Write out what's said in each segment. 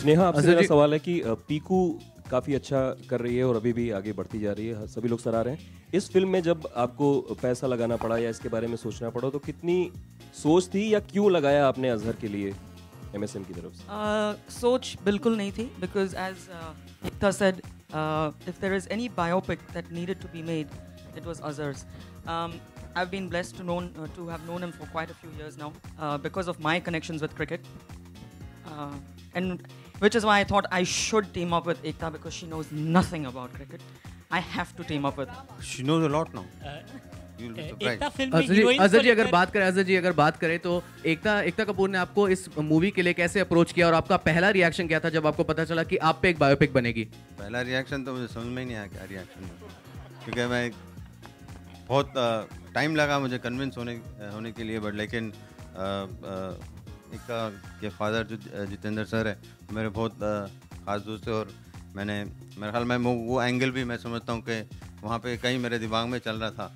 स्नेहा, आपसे मेरा सवाल है कि पीकू काफ़ी अच्छा कर रही है और अभी भी आगे बढ़ती जा रही है, सभी लोग सराह रहे हैं। इस फिल्म में जब आपको पैसा लगाना पड़ा या इसके बारे में सोचना पड़ा तो कितनी सोच थी या क्यों लगाया आपने अजहर के लिए MSM की तरफ से? सोच बिल्कुल नहीं थी, because as Ekta said, if there is any biopic that needed to be made, it was Azhar's. I've been blessed to have known him for quite a few years now, because of my connections with cricket, and which is why I thought I should team up with Ekta, because she knows nothing about cricket. I have to team up with her. She knows a lot now. You'll be surprised. Azhar जी अगर बात करें तो एकता कपूर ने आपको इस movie के लिए कैसे अप्रोच किया और आपका पहला रिएक्शन क्या था जब आपको पता चला कि आप पे एक बायोपिक बनेगी? पहला रिएक्शन तो मुझे समझ में ही नहीं आया क्या रिएक्शन था, क्योंकि मैं बहुत टाइम लगा मुझे कन्विंस होने के लिए, बट लेकिन एकता के फादर जो जितेंद्र सर है मेरे बहुत ख़ास दोस्त है, और मेरे ख्याल में वो एंगल भी मैं समझता हूँ कि वहाँ पे कहीं मेरे दिमाग में चल रहा था,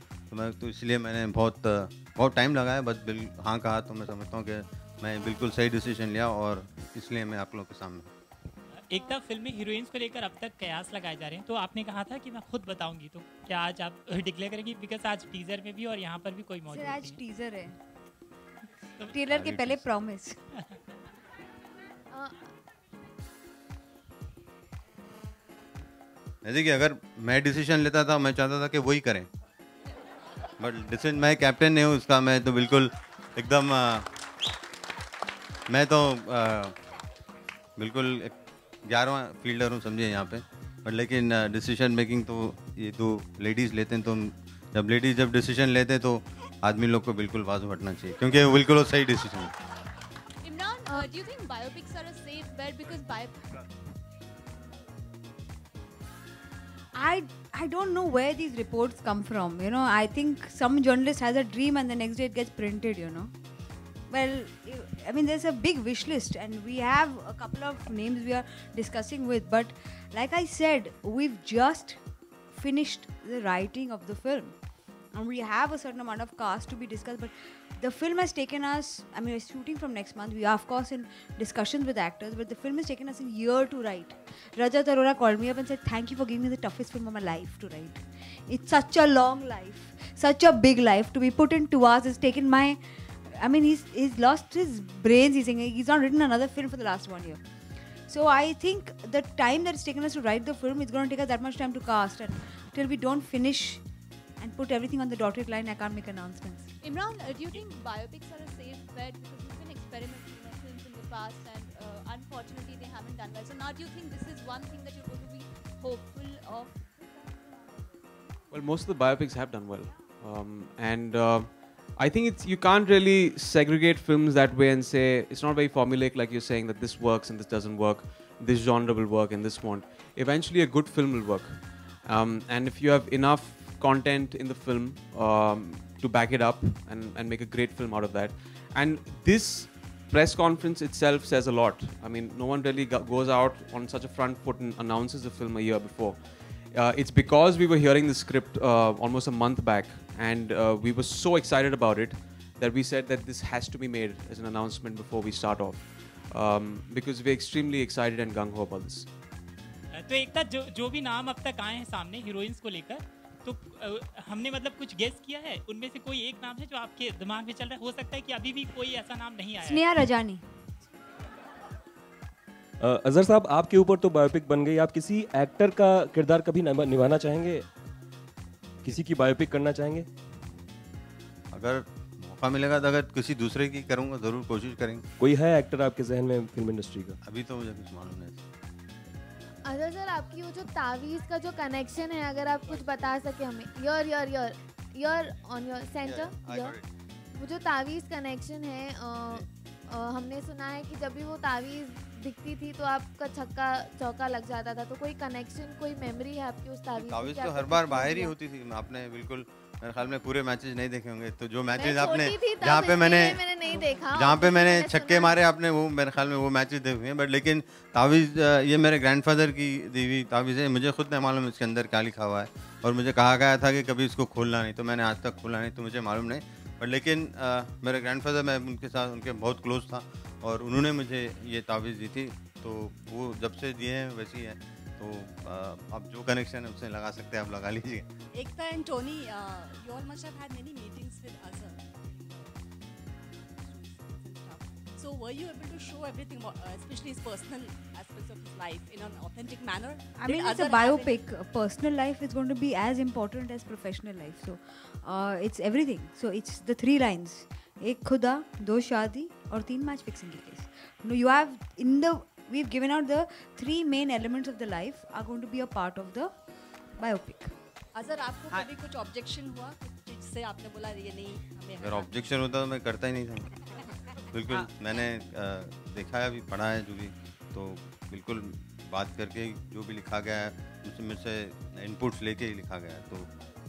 तो इसलिए मैंने बहुत टाइम लगाया, बस हाँ कहा, तो मैं समझता हूँ कि मैं बिल्कुल सही डिसीजन लिया और इसलिए मैं आप लोगों के सामने। एकता फिल्म में हीरोइंस को लेकर अब तक कयास लगाए जा रहे हैं, तो आपने कहा था कि मैं खुद बताऊंगी, तो क्या आज आप डिक्लेयर करेंगी? बिकॉज आज टीजर में भी और यहाँ पर भी कोई मौजूद नहीं है। आज टीजर है, ट्रेलर के पहले प्रॉमिस। देखिए, अगर मैं डिसीजन लेता था मैं चाहता था कि वही करें, बट डिसीजन मैं कैप्टन नहीं हूँ उसका, मैं तो बिल्कुल एकदम मैं तो बिल्कुल 11वां फील्डर हूँ समझिए यहाँ पे, बट लेकिन डिसीजन मेकिंग तो ये तो लेडीज़ लेते हैं, तो जब लेडीज़ डिसीजन लेते हैं तो आदमी लोग को बिल्कुल बाजू हटना चाहिए, क्योंकि वो बिल्कुल सही डिसीजन है। Imran, do you think biopics are a safe bet because I don't know where these reports come from. You know, I think some journalist has a dream and the next day it gets printed. You know, well, I mean, there's a big wish list and we have a couple of names we are discussing with. But like I said, we've just finished the writing of the film, and we have a certain amount of cast to be discussed. But the film has taken us, I mean, we're shooting from next month. We are, of course, in discussions with actors, but the film has taken us a year to write. Rajat Arora called me up and said, thank you for giving me the toughest film of my life to write. It's such a long life, such a big life to be put in 2 hours. It's taken my, I mean, he's lost his brains. He's not written another film for the last 1 year. So I think the time that it's taken us to write the film, it's going to take us that much time to cast, and till we don't finish and put everything on the dotted line, I can't make announcements. Imran, do you think biopics are a safe bet because you've been experimenting with films in the past and unfortunately they haven't done well? So now do you think this is one thing that you're going to be hopeful of? Well, most of the biopics have done well, and I think you can't really segregate films that way and say it's not very formulaic, like you're saying that this works and this doesn't work, this genre will work and this won't. Eventually, a good film will work, and if you have enough content in the film to back it up and make a great film out of that. And this press conference itself says a lot. I mean, no one really goes out on such a front foot and announces the film a year before. It's because we were hearing the script almost a month back, and we were so excited about it that we said that this has to be made as an announcement before we start off, because we're extremely excited and gung-ho about this. तो एकता जो भी नाम अब तक आए हैं सामने heroines को लेकर, तो हमने मतलब कुछ गेस किया है, उनमें से कोई एक नाम है जो आपके दिमाग में चल रहा है? हो सकता है कि अभी भी कोई ऐसा नाम नहीं आया। स्नेहा रजानी। अजहर साहब, आपके ऊपर तो बायोपिक बन गई, आप किसी एक्टर का किरदार कभी निभाना चाहेंगे? किसी की बायोपिक करना चाहेंगे? अगर मौका मिलेगा तो अगर किसी दूसरे की करूँगा, जरूर कोशिश करेंगे। कोई है एक्टर आपके जहन में फिल्म इंडस्ट्री का? अभी तो मुझे कुछ मालूम नहीं। अजहर सर, आपकी वो जो तावीज़ का जो कनेक्शन है, अगर आप कुछ बता सके हमें, योर ऑन योर सेंटर, वो जो तावीज़ कनेक्शन है, हमने सुना है कि जब भी वो तावीज़ दिखती थी तो आपका छक्का चौका लग जाता था, तो कोई कनेक्शन, कोई मेमोरी है आपकी उस तावीज़ तो हर बार बाहर ही होती थी। आपने बिल्कुल मेरे ख्याल में पूरे मैचेस नहीं देखे होंगे, तो जो मैचेस आपने जहाँ पे मैंने नहीं देखा, जहाँ पे मैंने छक्के मारे आपने, वो मेरे ख्याल में वो मैचेस देखे हैं। बट लेकिन तावीज़ ये मेरे ग्रैंडफादर की दी हुई तावीज़ है, मुझे खुद नहीं मालूम इसके अंदर क्या लिखा हुआ है, और मुझे कहा गया था कि कभी इसको खोलना नहीं, तो मैंने आज तक खोला नहीं, तो मुझे मालूम नहीं। बट लेकिन मेरे ग्रैंडफादर, मैं उनके साथ उनके बहुत क्लोज था और उन्होंने मुझे ये तावीज़ दी थी, तो वो जब से दिए हैं वैसे ही है, तो आप जो कनेक्शन है उससे लगा सकते हैं, आप लगा लीजिए। Ekta and Tony, you all must have had many meetings with Azhar. So were you able to show everything, especially his personal aspects of his life, in an authentic manner? I mean, it's a biopic. Personal life is going to be as important as professional life. So it's everything. So it's the 3 lines. एक खुदा, 2 शादी और 3 match fixing के case. No, you have we've given out the 3 main elements of the life are going to be a part of the biopic. Azhar, आपको कभी कुछ objection हुआ जिससे आपने बोला ये नहीं हमें? अगर ऑब्जेक्शन होता तो मैं करता ही नहीं था। बिल्कुल मैंने देखा है, अभी पढ़ा है जो भी, तो बिल्कुल बात करके जो भी लिखा गया है उसमें मुझसे इनपुट्स लेके ही लिखा गया है, तो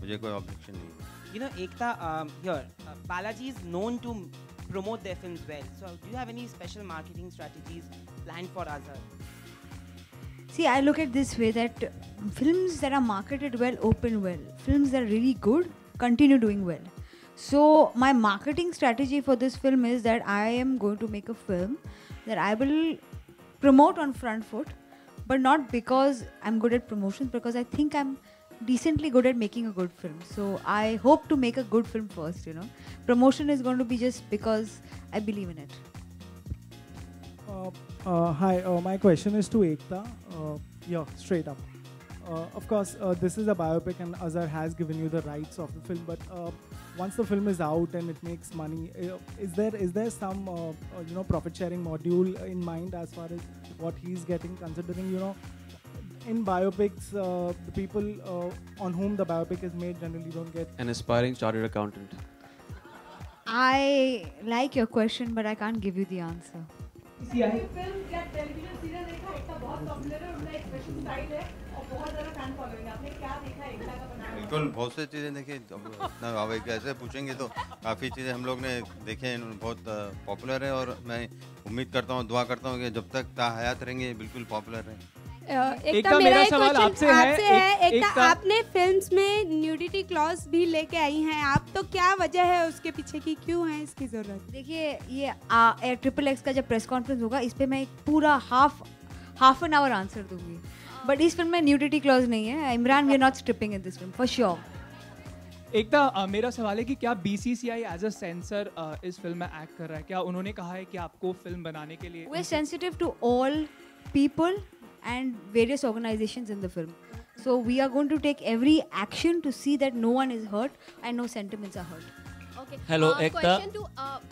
मुझे कोई ऑब्जेक्शन नहीं है। You know, Ekta, here, Balaji is known to promote their films well. So, do you have any special marketing strategies planned for Azhar? See, I look at this way that films that are marketed well open well. Films that are really good continue doing well. So, my marketing strategy for this film is that I am going to make a film that I will promote on front foot, but not because I'm good at promotions, because I think I'm decently good at making a good film. So I hope to make a good film first, you know. Promotion is going to be just because I believe in it. Hi, my question is to Ekta. Yeah, straight up. Of course, this is a biopic and Azhar has given you the rights of the film, but once the film is out and it makes money, is there some profit sharing module in mind as far as what he's getting, considering, you know, in biopics, the people on whom the biopic is made generally don't get... An aspiring chartered accountant. I like your question, but I can't give you the answer. बिल्कुल बहुत सी चीज़ें देखी, अब ऐसे पूछेंगे तो काफ़ी चीज़ें हम लोग ने देखे, बहुत पॉपुलर है, और मैं उम्मीद करता हूँ, दुआ करता हूँ कि जब तक हयात रहेंगे बिल्कुल पॉपुलर रहें। एकता, मेरा सवाल आपसे है। एकता, आपने फिल्म्स में न्यूडिटी क्लॉज भी लेके आई हैं आप, तो क्या वजह है उसके पीछे की, क्यों है इसकी जरूरत? देखिए, ये XXX का जब प्रेस कॉन्फ्रेंस होगा, इस पे मैं एक पूरा हाफ एन आवर आंसर दूंगी, बट इस फिल्म में न्यूडिटी क्लॉज नहीं है। Imran, we are not stripping in this film for sure. Ekta, मेरा सवाल है कि क्या BCCI एज अ सेंसर इस फिल्म में एक्ट कर रहा है? क्या उन्होंने कहा है कि आपको फिल्म बनाने के लिए? We are sensitive to all people and various organizations in the film. So we are going to take every action to see that no one is hurt and no sentiments are hurt. Okay. Hello, Ekta. Question to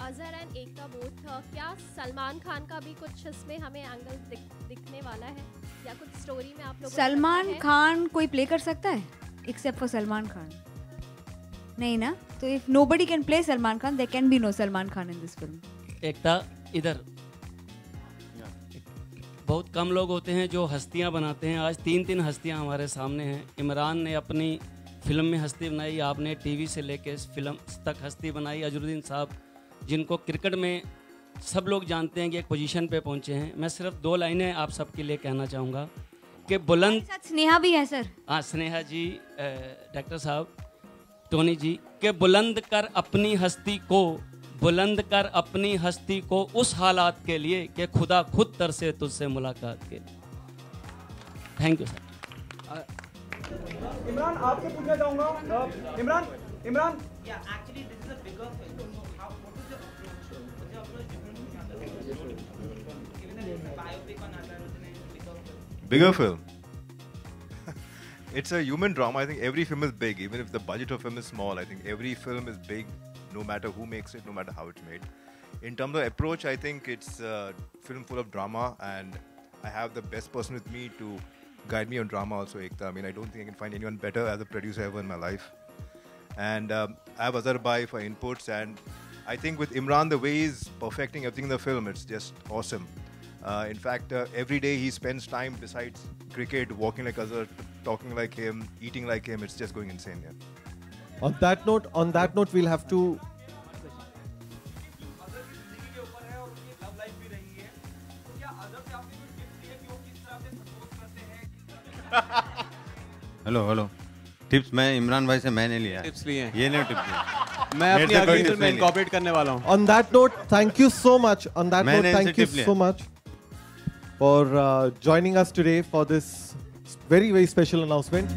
Azhar and Ekta both. क्या सलमान खान का भी कुछ इसमें हमें angle दिखने वाला है, या कुछ स्टोरी में आप लोगों को? सलमान खान कोई प्ले कर सकता है except for सलमान खान? नहीं ना? तो if nobody can play Salman Khan, there can be no Salman Khan in this film. एकता, इधर बहुत कम लोग होते हैं जो हस्तियां बनाते हैं। आज 3 हस्तियां हमारे सामने हैं। इमरान ने अपनी फिल्म में हस्ती बनाई, आपने टीवी से लेके इस फिल्म तक हस्ती बनाई। अजरुद्दीन साहब, जिनको क्रिकेट में सब लोग जानते हैं कि एक पोजीशन पे पहुंचे हैं। मैं सिर्फ 2 लाइनें आप सबके लिए कहना चाहूँगा कि बुलंद... स्नेहा भी है सर। हाँ, स्नेहा जी, डॉक्टर साहब, टोनी जी, के बुलंद कर अपनी हस्ती को, बुलंद कर अपनी हस्ती को उस हालात के लिए कि खुदा खुद तरसे तुझसे मुलाकात के लिए। Thank you sir. इमरान, आपसे पूछना चाहूँगा, Imran actually this is a bigger film. What is the approach? What's the approach different given that it's a biopic on Azhar Hussain, it's a bigger film? Bigger film. It's a human drama. I think every film is big, even if the budget of film is small. I think every film is big, no matter who makes it, no matter how it's made. In terms of approach, I think it's a film full of drama, and I have the best person with me to guide me on drama also, Ekta. I mean, I don't think I can find anyone better as a producer ever in my life. And I have Azhar Bhai for inputs, and I think with Imran, the way he's perfecting everything in the film, it's just awesome. In fact, every day he spends time besides cricket, walking like Azhar, talking like him, eating like him. It's just going insane, yeah. On that note, we'll have to... hello tips मैं इमरान भाई से मैंने लिया। Tips लिए हैं। ये नहीं tips लिए। मैं अपनी अगली फिल्म में इनकॉर्पोरेट करने वाला हूँ। On that note, thank you so much. On that note, thank you so much. for joining us today for this very, very special announcement.